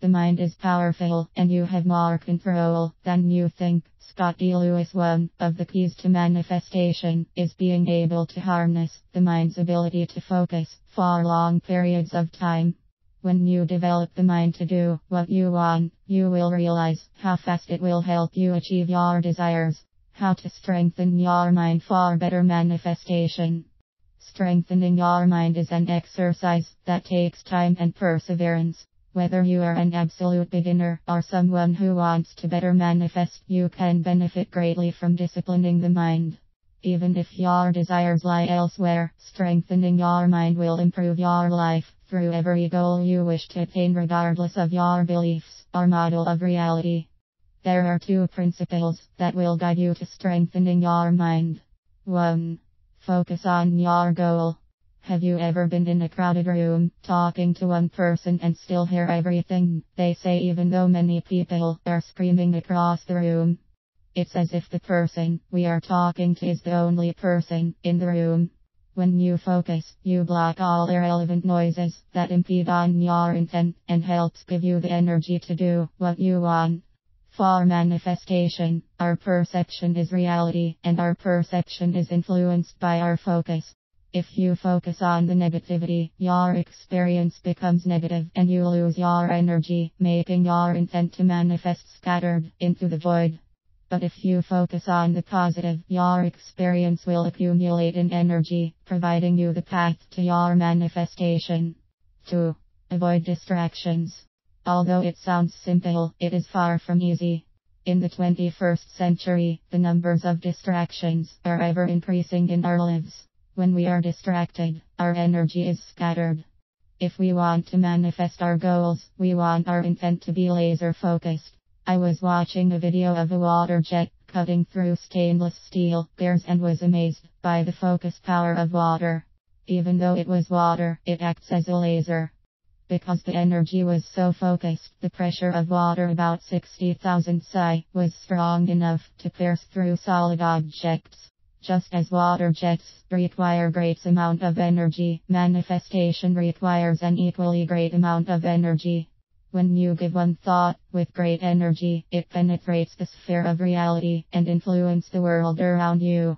The mind is powerful, and you have more control than you think. Scott D. Lewis. One of the keys to manifestation is being able to harness the mind's ability to focus for long periods of time. When you develop the mind to do what you want, you will realize how fast it will help you achieve your desires. How to strengthen your mind for better manifestation. Strengthening your mind is an exercise that takes time and perseverance. Whether you are an absolute beginner or someone who wants to better manifest, you can benefit greatly from disciplining the mind. Even if your desires lie elsewhere, strengthening your mind will improve your life through every goal you wish to attain, regardless of your beliefs or model of reality. There are two principles that will guide you to strengthening your mind. 1. Focus on your goal. Have you ever been in a crowded room, talking to one person and still hear everything they say, even though many people are screaming across the room? It's as if the person we are talking to is the only person in the room. When you focus, you block all irrelevant noises that impede on your intent and helps give you the energy to do what you want. For manifestation, our perception is reality, and our perception is influenced by our focus. If you focus on the negativity, your experience becomes negative and you lose your energy, making your intent to manifest scattered into the void. But if you focus on the positive, your experience will accumulate in energy, providing you the path to your manifestation. 2. Avoid distractions. Although it sounds simple, it is far from easy. In the 21st century, the numbers of distractions are ever increasing in our lives. When we are distracted, our energy is scattered. If we want to manifest our goals, we want our intent to be laser focused. I was watching a video of a water jet cutting through stainless steel gears and was amazed by the focus power of water. Even though it was water, it acts as a laser. Because the energy was so focused, the pressure of water, about 60,000 psi, was strong enough to pierce through solid objects. Just as water jets require great amount of energy, manifestation requires an equally great amount of energy. When you give one thought with great energy, it penetrates the sphere of reality and influences the world around you.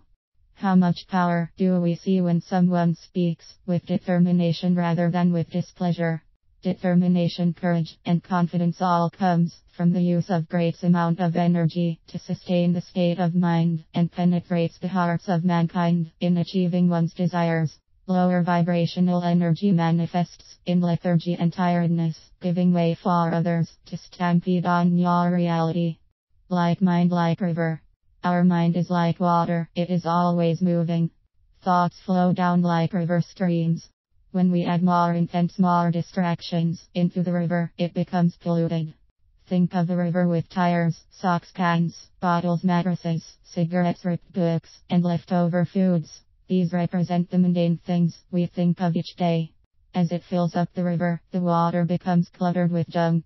How much power do we see when someone speaks with determination rather than with displeasure? Determination, courage, and confidence all comes from the use of great amount of energy to sustain the state of mind and penetrates the hearts of mankind in achieving one's desires. Lower vibrational energy manifests in lethargy and tiredness, giving way for others to stampede on your reality. Like mind, like river. Our mind is like water, it is always moving. Thoughts flow down like river streams. When we add more intense, more distractions into the river, it becomes polluted. Think of a river with tires, socks, cans, bottles, mattresses, cigarettes, ripped books, and leftover foods. These represent the mundane things we think of each day. As it fills up the river, the water becomes cluttered with junk.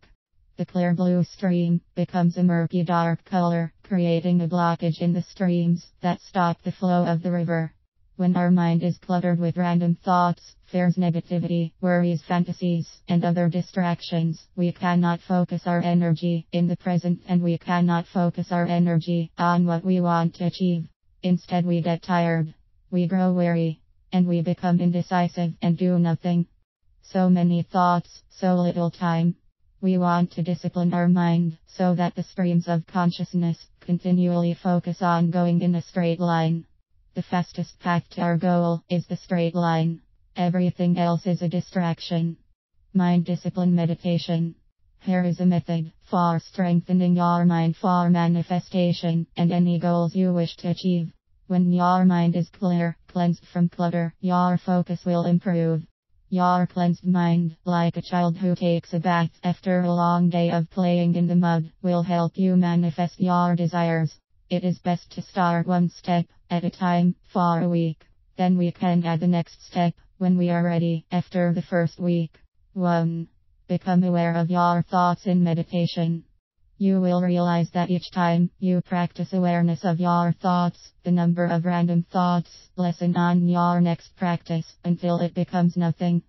The clear blue stream becomes a murky dark color, creating a blockage in the streams that stop the flow of the river. When our mind is cluttered with random thoughts, fears, negativity, worries, fantasies, and other distractions, we cannot focus our energy in the present and we cannot focus our energy on what we want to achieve. Instead, we get tired, we grow weary, and we become indecisive and do nothing. So many thoughts, so little time. We want to discipline our mind so that the streams of consciousness continually focus on going in a straight line. The fastest path to our goal is the straight line. Everything else is a distraction. Mind discipline meditation. Here is a method for strengthening your mind for manifestation and any goals you wish to achieve. When your mind is clear, cleansed from clutter, your focus will improve. Your cleansed mind, like a child who takes a bath after a long day of playing in the mud, will help you manifest your desires. It is best to start one step at a time for a week. Then we can add the next step when we are ready after the first week. 1. Become aware of your thoughts in meditation. You will realize that each time you practice awareness of your thoughts, the number of random thoughts lessen on your next practice until it becomes nothing.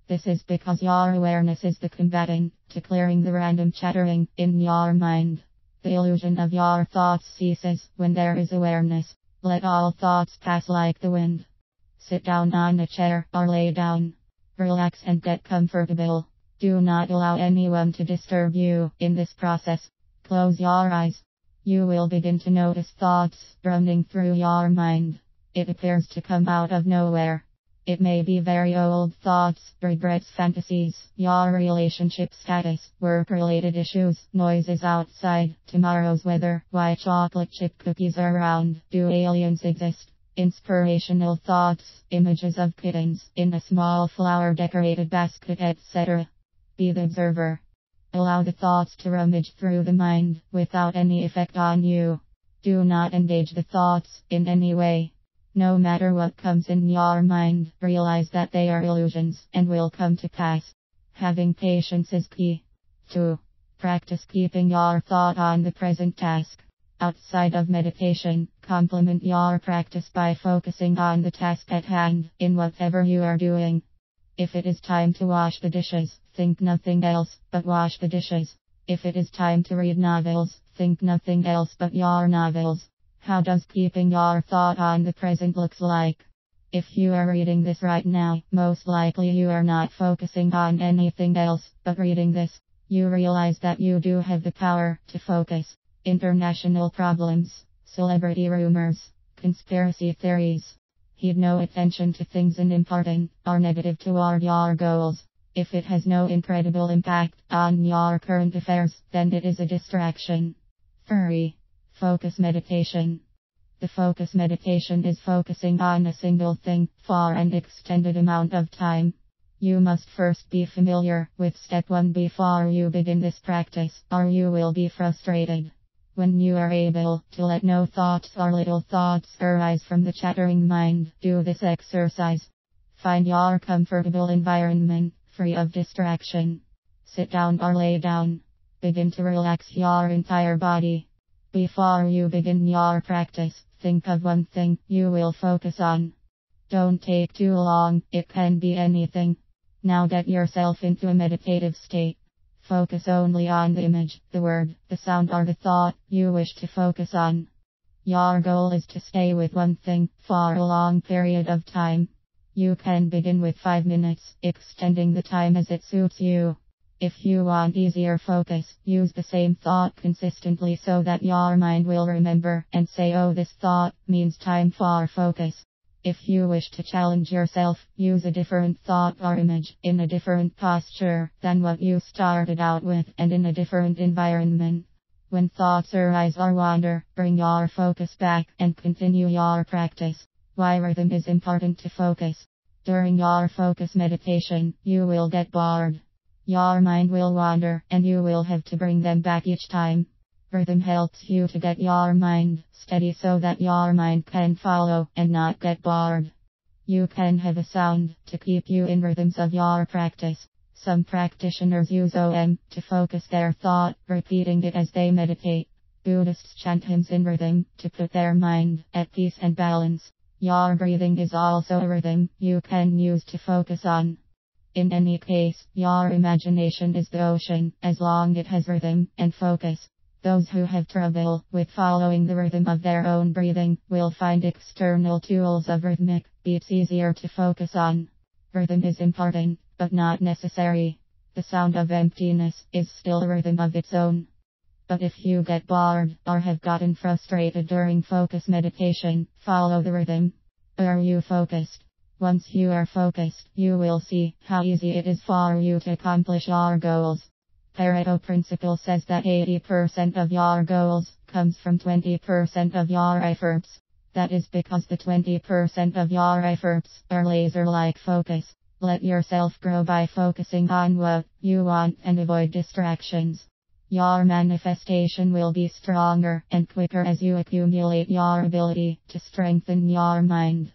This is because your awareness is the combatant to clearing the random chattering in your mind. The illusion of your thoughts ceases when there is awareness. Let all thoughts pass like the wind. Sit down on a chair or lay down. Relax and get comfortable. Do not allow anyone to disturb you in this process. Close your eyes. You will begin to notice thoughts running through your mind. It appears to come out of nowhere. It may be very old thoughts, regrets, fantasies, your relationship status, work-related issues, noises outside, tomorrow's weather, why chocolate chip cookies are round, do aliens exist, inspirational thoughts, images of kittens in a small flower-decorated basket, etc. Be the observer. Allow the thoughts to rummage through the mind without any effect on you. Do not engage the thoughts in any way. No matter what comes in your mind, realize that they are illusions and will come to pass. Having patience is key. 2. Practice keeping your thought on the present task. Outside of meditation, complement your practice by focusing on the task at hand in whatever you are doing. If it is time to wash the dishes, think nothing else but wash the dishes. If it is time to read novels, think nothing else but your novels. How does keeping your thought on the present looks like? If you are reading this right now, most likely you are not focusing on anything else but reading this. You realize that you do have the power to focus. International problems, celebrity rumors, conspiracy theories. Heed no attention to things unimportant or negative toward your goals. If it has no incredible impact on your current affairs, then it is a distraction. 3. Focus meditation. The focus meditation is focusing on a single thing for an extended amount of time. You must first be familiar with step 1 before you begin this practice, or you will be frustrated. When you are able to let no thoughts or little thoughts arise from the chattering mind, do this exercise. Find your comfortable environment, free of distraction. Sit down or lay down. Begin to relax your entire body. Before you begin your practice, think of one thing you will focus on. Don't take too long, it can be anything. Now get yourself into a meditative state. Focus only on the image, the word, the sound or the thought you wish to focus on. Your goal is to stay with one thing for a long period of time. You can begin with 5 minutes, extending the time as it suits you. If you want easier focus, use the same thought consistently so that your mind will remember and say, oh, this thought means time for focus. If you wish to challenge yourself, use a different thought or image in a different posture than what you started out with and in a different environment. When thoughts arise or wander, bring your focus back and continue your practice. Why rhythm is important to focus. During your focus meditation, you will get bored. Your mind will wander, and you will have to bring them back each time. Rhythm helps you to get your mind steady so that your mind can follow and not get bored. You can have a sound to keep you in rhythms of your practice. Some practitioners use OM to focus their thought, repeating it as they meditate. Buddhists chant hymns in rhythm to put their mind at peace and balance. Your breathing is also a rhythm you can use to focus on. In any case, your imagination is the ocean, as long it has rhythm and focus. Those who have trouble with following the rhythm of their own breathing will find external tools of rhythmic beats easier to focus on. Rhythm is important, but not necessary. The sound of emptiness is still a rhythm of its own. But if you get bored or have gotten frustrated during focus meditation, follow the rhythm. Are you focused? Once you are focused, you will see how easy it is for you to accomplish your goals. Pareto principle says that 80% of your goals comes from 20% of your efforts. That is because the 20% of your efforts are laser-like focus. Let yourself grow by focusing on what you want and avoid distractions. Your manifestation will be stronger and quicker as you accumulate your ability to strengthen your mind.